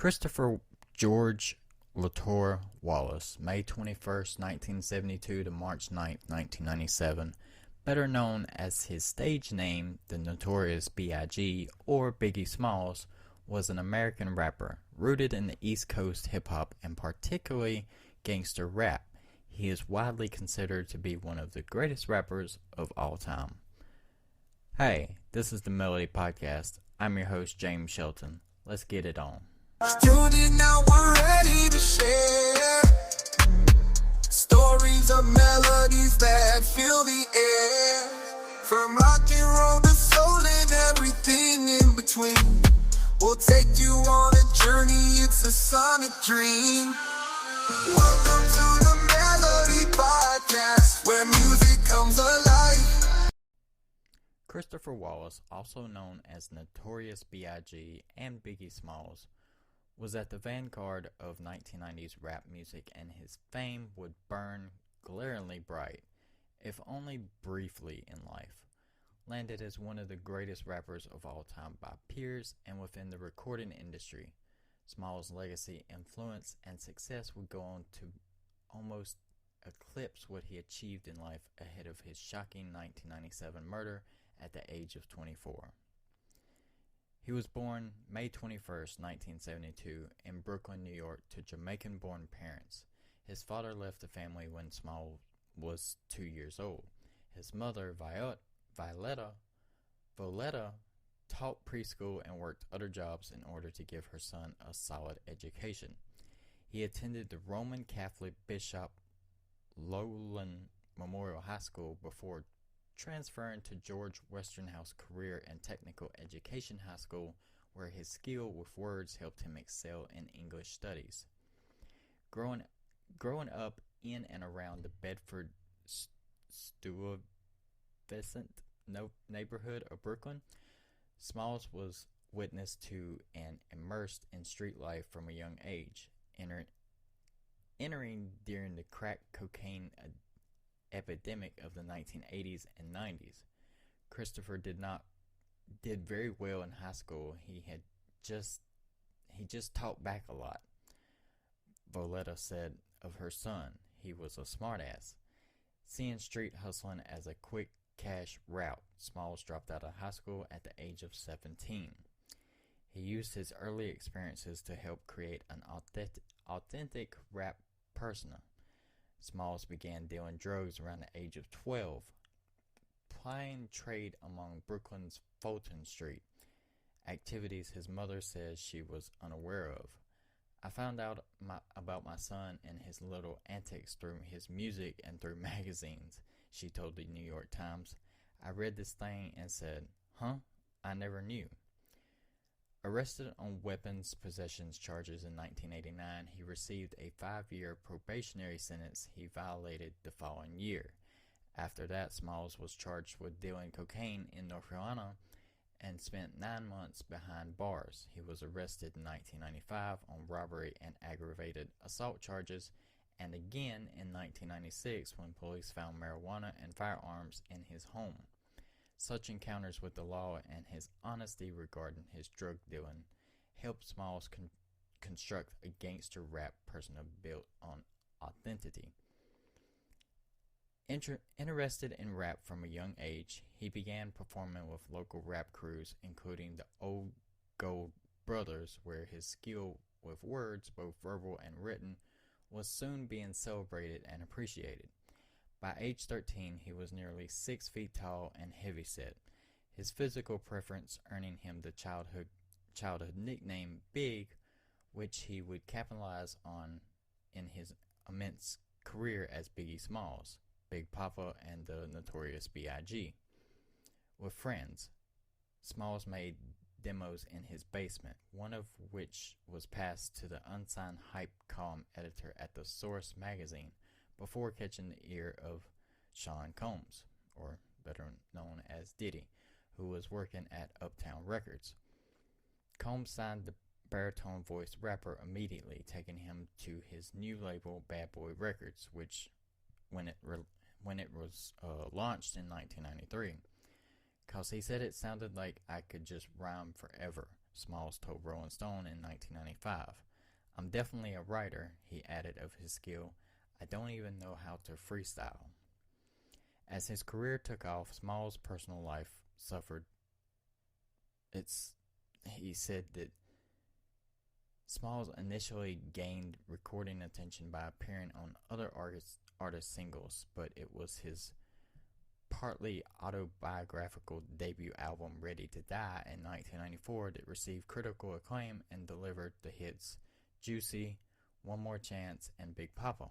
Christopher George Latour Wallace, May 21st, 1972 to March 9th, 1997, better known as his stage name, the Notorious B.I.G. or Biggie Smalls, was an American rapper rooted in the East Coast hip-hop and particularly gangster rap. He is widely considered to be one of the greatest rappers of all time. Hey, this is the Melody Podcast. I'm your host, James Shelton. Let's get it on. Student, now we're ready to share stories of melodies that fill the air. From rock and roll to soul and everything in between, we'll take you on a journey, it's a sonic dream. Welcome to the Melody Podcast, where music comes alive. Christopher Wallace, also known as Notorious B.I.G. and Biggie Smalls, was at the vanguard of 1990s rap music, and his fame would burn glaringly bright, if only briefly in life. Landed as one of the greatest rappers of all time by peers and within the recording industry, Smalls' legacy, influence, and success would go on to almost eclipse what he achieved in life ahead of his shocking 1997 murder at the age of 24. He was born May 21st, 1972 in Brooklyn, New York to Jamaican-born parents. His father left the family when Smalls was 2 years old. His mother, Violetta, taught preschool and worked other jobs in order to give her son a solid education. He attended the Roman Catholic Bishop Lowland Memorial High School before transferring to George Westinghouse Career and Technical Education High School, where his skill with words helped him excel in English studies. Growing up in and around the Bedford Stuyvesant neighborhood of Brooklyn, Smalls was witness to and immersed in street life from a young age, entering during the crack cocaine epidemic of the 1980s and 90s. Christopher did very well in high school. He just talked back a lot. Violetta said of her son, he was a smartass. Seeing street hustling as a quick cash route, Smalls dropped out of high school at the age of 17. He used his early experiences to help create an authentic rap persona. Smalls began dealing drugs around the age of 12, plying trade among Brooklyn's Fulton Street, activities his mother says she was unaware of. I found out about my son and his little antics through his music and through magazines, she told the New York Times. I read this thing and said, huh? I never knew. Arrested on weapons possessions charges in 1989, he received a 5-year probationary sentence he violated the following year. After that, Smalls was charged with dealing cocaine in North Carolina and spent 9 months behind bars. He was arrested in 1995 on robbery and aggravated assault charges, and again in 1996 when police found marijuana and firearms in his home. Such encounters with the law and his honesty regarding his drug dealing helped Smalls construct a gangster rap persona built on authenticity. Interested in rap from a young age, he began performing with local rap crews, including the Old Gold Brothers, where his skill with words, both verbal and written, was soon being celebrated and appreciated. By age 13, he was nearly 6 feet tall and heavyset, his physical preference earning him the childhood nickname Big, which he would capitalize on in his immense career as Biggie Smalls, Big Papa, and the Notorious B.I.G. With friends, Smalls made demos in his basement, one of which was passed to the unsigned hype column editor at the Source magazine, before catching the ear of Sean Combs, or better known as Diddy, who was working at Uptown Records. Combs signed the baritone-voiced rapper immediately, taking him to his new label, Bad Boy Records, which, when it was launched in 1993, because he said it sounded like I could just rhyme forever. Smalls told Rolling Stone in 1995. "I'm definitely a writer," he added of his skill. "I don't even know how to freestyle." As his career took off, Smalls' personal life suffered. He said that Smalls initially gained recording attention by appearing on other artists' singles, but it was his partly autobiographical debut album Ready to Die in 1994 that received critical acclaim and delivered the hits Juicy, One More Chance, and Big Papa.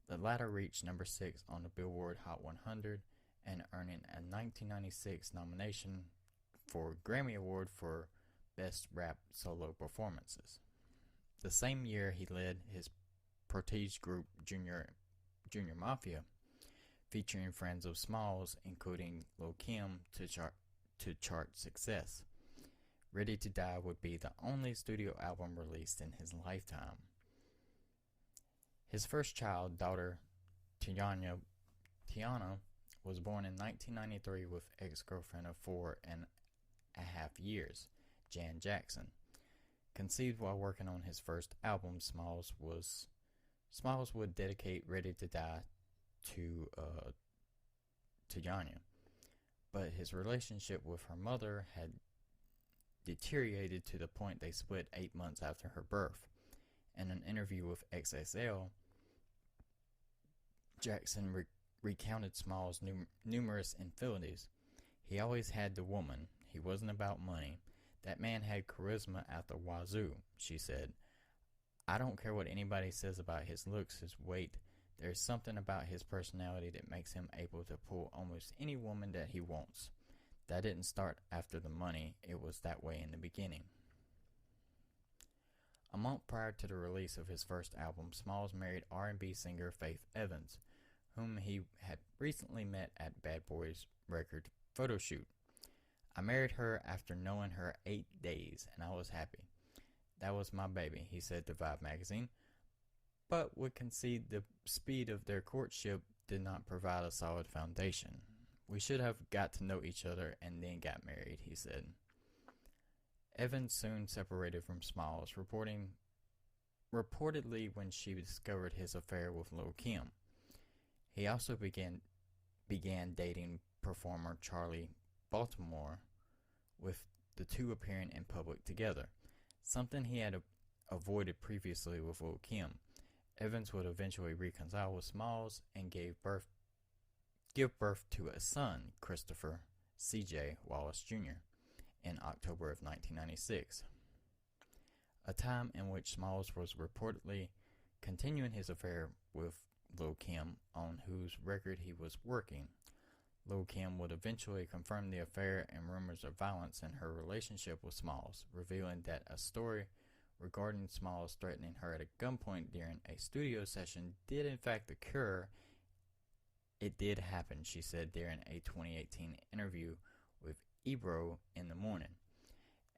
The latter reached number 6 on the Billboard Hot 100 and earning a 1996 nomination for Grammy Award for Best Rap Solo Performances. The same year, he led his protege group Junior Mafia, featuring friends of Smalls, including Lil' Kim, to chart success. Ready to Die would be the only studio album released in his lifetime. His first child, daughter Tiana, was born in 1993 with ex-girlfriend of 4.5 years, Jan Jackson. Conceived while working on his first album, Smalls would dedicate Ready to Die to Tiana, but his relationship with her mother had deteriorated to the point they split 8 months after her birth. In an interview with XXL, Jackson recounted Smalls' numerous infidelities. "He always had the woman. He wasn't about money. That man had charisma at the wazoo," she said. "I don't care what anybody says about his looks, his weight. There's something about his personality that makes him able to pull almost any woman that he wants. That didn't start after the money. It was that way in the beginning." A month prior to the release of his first album, Smalls married R&B singer Faith Evans, whom he had recently met at Bad Boy's record photo shoot. "I married her after knowing her 8 days, and I was happy. That was my baby," he said to Vibe magazine, but would concede the speed of their courtship did not provide a solid foundation. "We should have got to know each other and then got married," he said. Evans soon separated from Smalls, reportedly when she discovered his affair with Lil' Kim. He also began dating performer Charlie Baltimore, with the two appearing in public together, something he had avoided previously with Lil' Kim. Evans would eventually reconcile with Smalls and give birth to a son, Christopher C.J. Wallace Jr., in October of 1996, a time in which Smalls was reportedly continuing his affair with Lil' Kim, on whose record he was working. Lil' Kim would eventually confirm the affair and rumors of violence in her relationship with Smalls, revealing that a story regarding Smalls threatening her at a gunpoint during a studio session did in fact occur. "It did happen," she said during a 2018 interview with Ebro in the Morning,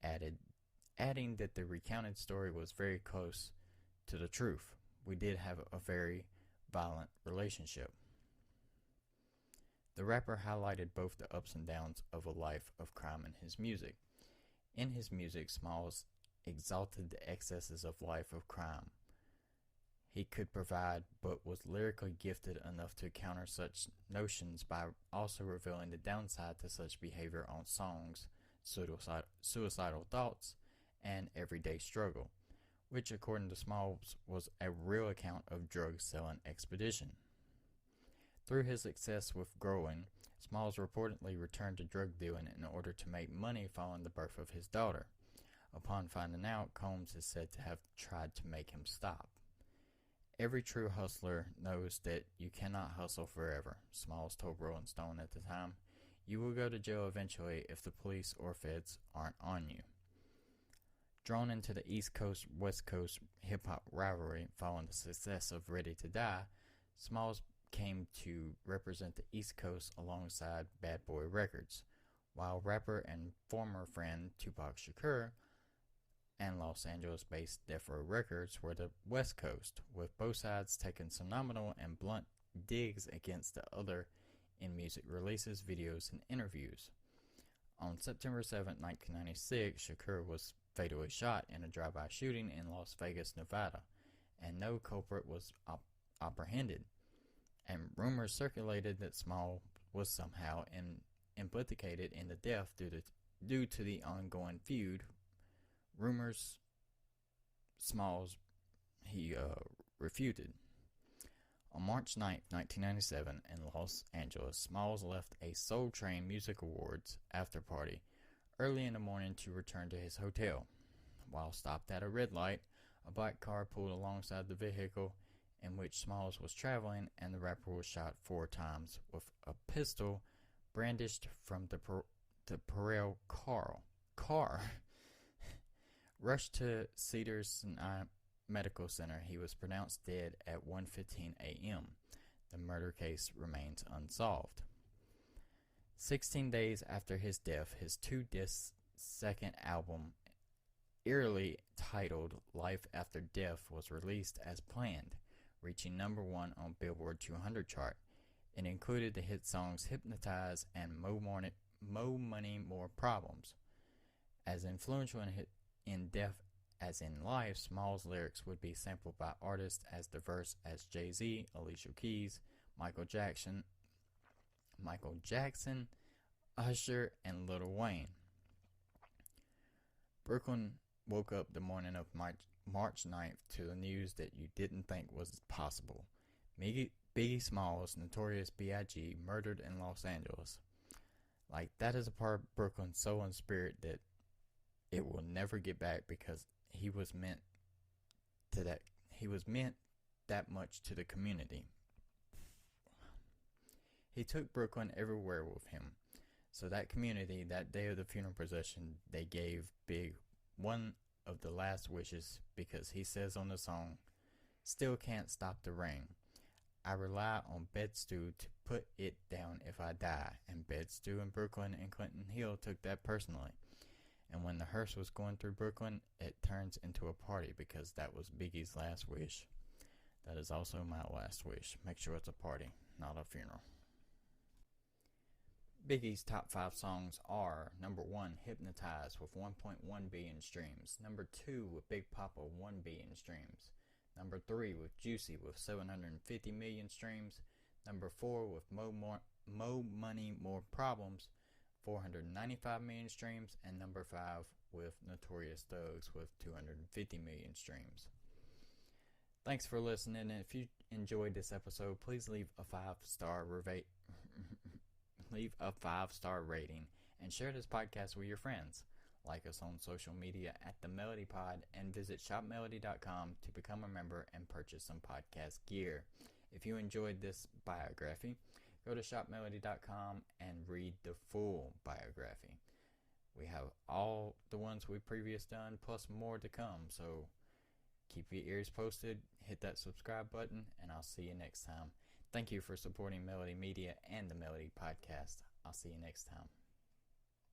adding that the recounted story was very close to the truth. "We did have a very violent relationship." The rapper highlighted both the ups and downs of a life of crime in his music. In his music, Smalls exalted the excesses of life of crime he could provide, but was lyrically gifted enough to counter such notions by also revealing the downside to such behavior on songs Suicidal Thoughts and Everyday Struggle, which according to Smalls was a real account of drug selling expedition. Through his success with growing, Smalls reportedly returned to drug dealing in order to make money following the birth of his daughter. Upon finding out, Combs is said to have tried to make him stop. "Every true hustler knows that you cannot hustle forever," Smalls told Rolling Stone at the time. "You will go to jail eventually if the police or feds aren't on you." Drawn into the East Coast-West Coast hip-hop rivalry following the success of Ready to Die, Smalls came to represent the East Coast alongside Bad Boy Records, while rapper and former friend Tupac Shakur and Los Angeles-based Death Row Records were the West Coast, with both sides taking phenomenal and blunt digs against the other in music releases, videos, and interviews. On September 7, 1996, Shakur was fatally shot in a drive-by shooting in Las Vegas, Nevada, and no culprit was apprehended. And rumors circulated that Smalls was somehow implicated in the death due to the ongoing feud. Rumors Smalls refuted. On March 9, 1997, in Los Angeles, Smalls left a Soul Train Music Awards after party early in the morning to return to his hotel. While stopped at a red light, a black car pulled alongside the vehicle in which Smalls was traveling, and the rapper was shot 4 times with a pistol brandished from the Parell car. Rushed to Cedars-Sinai Medical Center, he was pronounced dead at 1:15 a.m. The murder case remains unsolved. 16 days after his death, his 2-disc second album, eerily titled Life After Death, was released as planned, reaching number 1 on Billboard 200 chart. It included the hit songs Hypnotize and Mo Money, More Problems. As influential in Death as in Life, Smalls' lyrics would be sampled by artists as diverse as Jay-Z, Alicia Keys, Michael Jackson, Usher, and Lil Wayne. Brooklyn woke up the morning of March 9th to the news that you didn't think was possible. Biggie Smalls, Notorious B.I.G, murdered in Los Angeles. Like, that is a part of Brooklyn's soul and spirit that it will never get back, because he was meant that much to the community. He took Brooklyn everywhere with him. So that community, that day of the funeral procession, they gave Big one of the last wishes, because he says on the song, "Still can't stop the rain. I rely on Bed-Stuy to put it down if I die." And Bed-Stuy in Brooklyn and Clinton Hill took that personally. And when the hearse was going through Brooklyn, it turns into a party, because that was Biggie's last wish. That is also my last wish. Make sure it's a party, not a funeral. Biggie's top 5 songs are: number 1, Hypnotize with 1.1 billion streams. Number 2, with Big Papa, 1 billion streams. Number 3, with Juicy with 750 million streams. Number 4, with Mo Money, More Problems, 495 million streams. And number 5, with Notorious Thugs with 250 million streams. Thanks for listening, and if you enjoyed this episode, please leave a 5-star rating and share this podcast with your friends. Like us on social media at The Melody Pod, and visit shopmelody.com to become a member and purchase some podcast gear. If you enjoyed this biography, go to shopmelody.com and read the full biography. We have all the ones we've previously done, plus more to come, so keep your ears posted, hit that subscribe button, and I'll see you next time. Thank you for supporting Melody Media and the Melody Podcast. I'll see you next time.